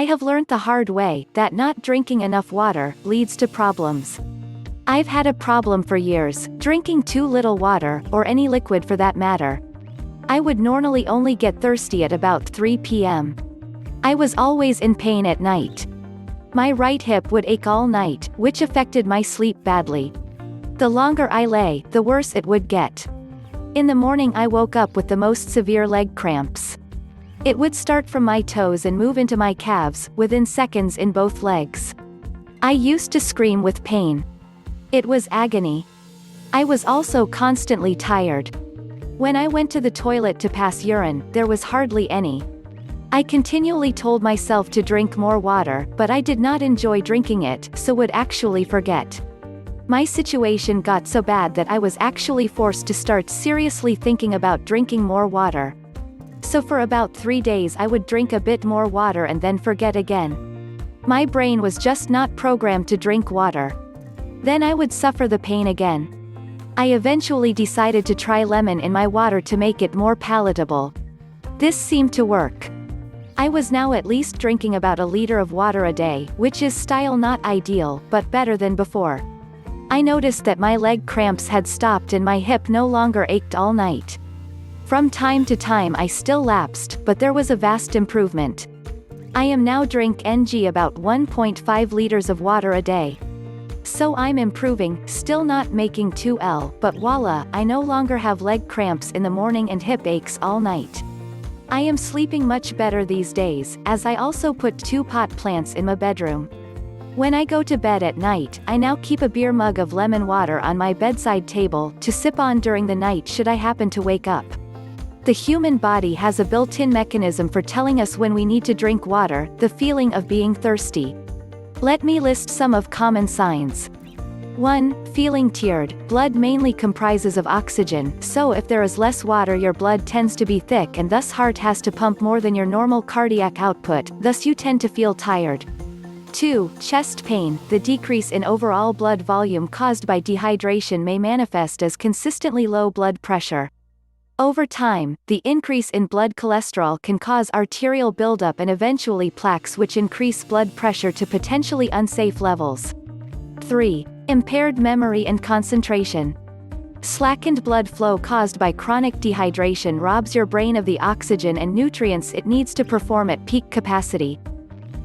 have learned the hard way that not drinking enough water leads to problems. I've had a problem for years, drinking too little water, or any liquid for that matter. I would normally only get thirsty at about 3 p.m. I was always in pain at night. My right hip would ache all night, which affected my sleep badly. The longer I lay, the worse it would get. In the morning I woke up with the most severe leg cramps. It would start from my toes and move into my calves, within seconds in both legs. I used to scream with pain. It was agony. I was also constantly tired. When I went to the toilet to pass urine, there was hardly any. I continually told myself to drink more water, but I did not enjoy drinking it, so would actually forget. My situation got so bad that I was actually forced to start seriously thinking about drinking more water. So for about 3 days I would drink a bit more water and then forget again. My brain was just not programmed to drink water. Then I would suffer the pain again. I eventually decided to try lemon in my water to make it more palatable. This seemed to work. I was now at least drinking about a liter of water a day, which is still not ideal, but better than before. I noticed that my leg cramps had stopped and my hip no longer ached all night. From time to time I still lapsed, but there was a vast improvement. I am now drink about 1.5 liters of water a day. So I'm improving, still not making 2L, but voila, I no longer have leg cramps in the morning and hip aches all night. I am sleeping much better these days, as I also put 2 pot plants in my bedroom. When I go to bed at night, I now keep a beer mug of lemon water on my bedside table, to sip on during the night should I happen to wake up. The human body has a built-in mechanism for telling us when we need to drink water, the feeling of being thirsty. Let me list some of common signs. 1. Feeling tired. Blood mainly comprises of oxygen, so if there is less water your blood tends to be thick and thus heart has to pump more than your normal cardiac output, thus you tend to feel tired. 2. Chest pain. The decrease in overall blood volume caused by dehydration may manifest as consistently low blood pressure. Over time, the increase in blood cholesterol can cause arterial buildup and eventually plaques which increase blood pressure to potentially unsafe levels. 3. Impaired memory and concentration. Slackened blood flow caused by chronic dehydration robs your brain of the oxygen and nutrients it needs to perform at peak capacity.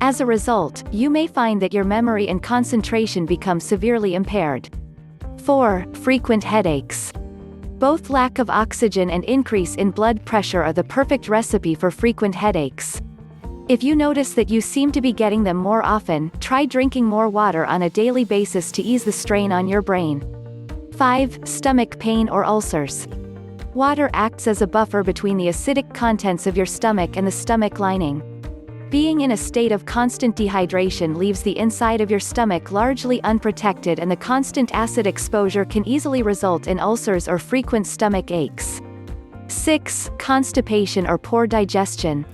As a result, you may find that your memory and concentration become severely impaired. 4. Frequent headaches. Both lack of oxygen and increase in blood pressure are the perfect recipe for frequent headaches. If you notice that you seem to be getting them more often, try drinking more water on a daily basis to ease the strain on your brain. 5. Stomach pain or ulcers. Water acts as a buffer between the acidic contents of your stomach and the stomach lining. Being in a state of constant dehydration leaves the inside of your stomach largely unprotected and the constant acid exposure can easily result in ulcers or frequent stomach aches. 6. Constipation or poor digestion.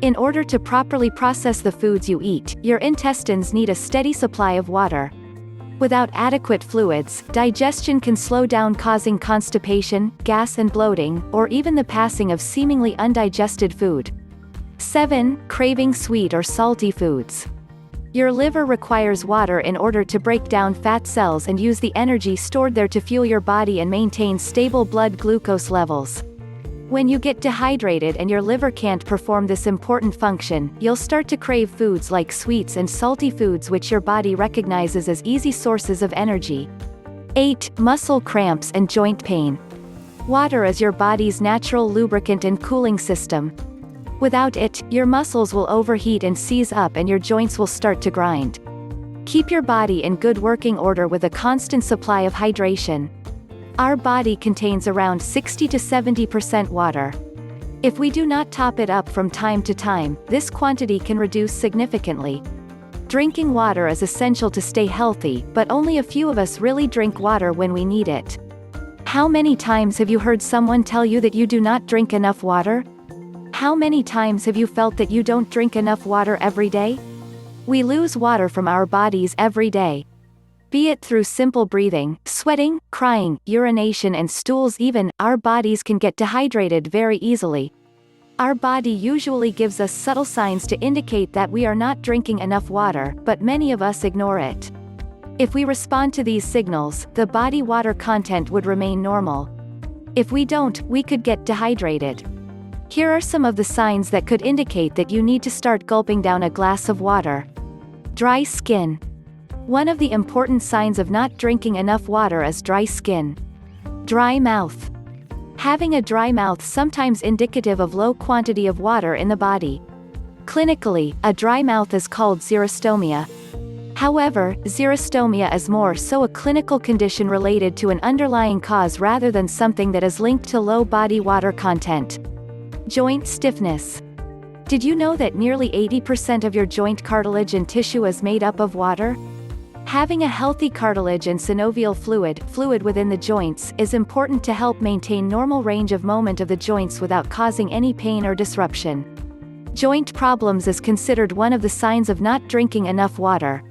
In order to properly process the foods you eat, your intestines need a steady supply of water. Without adequate fluids, digestion can slow down causing constipation, gas and bloating, or even the passing of seemingly undigested food. 7. Craving sweet or salty foods. Your liver requires water in order to break down fat cells and use the energy stored there to fuel your body and maintain stable blood glucose levels. When you get dehydrated and your liver can't perform this important function, you'll start to crave foods like sweets and salty foods which your body recognizes as easy sources of energy. 8. Muscle cramps and joint pain. Water is your body's natural lubricant and cooling system. Without it, your muscles will overheat and seize up and your joints will start to grind. Keep your body in good working order with a constant supply of hydration. Our body contains around 60 to 70% water. If we do not top it up from time to time, this quantity can reduce significantly. Drinking water is essential to stay healthy, but only a few of us really drink water when we need it. How many times have you heard someone tell you that you do not drink enough water? How many times have you felt that you don't drink enough water every day? We lose water from our bodies every day. Be it through simple breathing, sweating, crying, urination and stools even, our bodies can get dehydrated very easily. Our body usually gives us subtle signs to indicate that we are not drinking enough water, but many of us ignore it. If we respond to these signals, the body water content would remain normal. If we don't, we could get dehydrated. Here are some of the signs that could indicate that you need to start gulping down a glass of water. Dry skin. One of the important signs of not drinking enough water is dry skin. Dry mouth. Having a dry mouth sometimes indicative of low quantity of water in the body. Clinically, a dry mouth is called xerostomia. However, xerostomia is more so a clinical condition related to an underlying cause rather than something that is linked to low body water content. Joint stiffness. Did you know that nearly 80% of your joint cartilage and tissue is made up of water? Having a healthy cartilage and synovial fluid within the joints, is important to help maintain normal range of movement of the joints without causing any pain or disruption. Joint problems is considered one of the signs of not drinking enough water.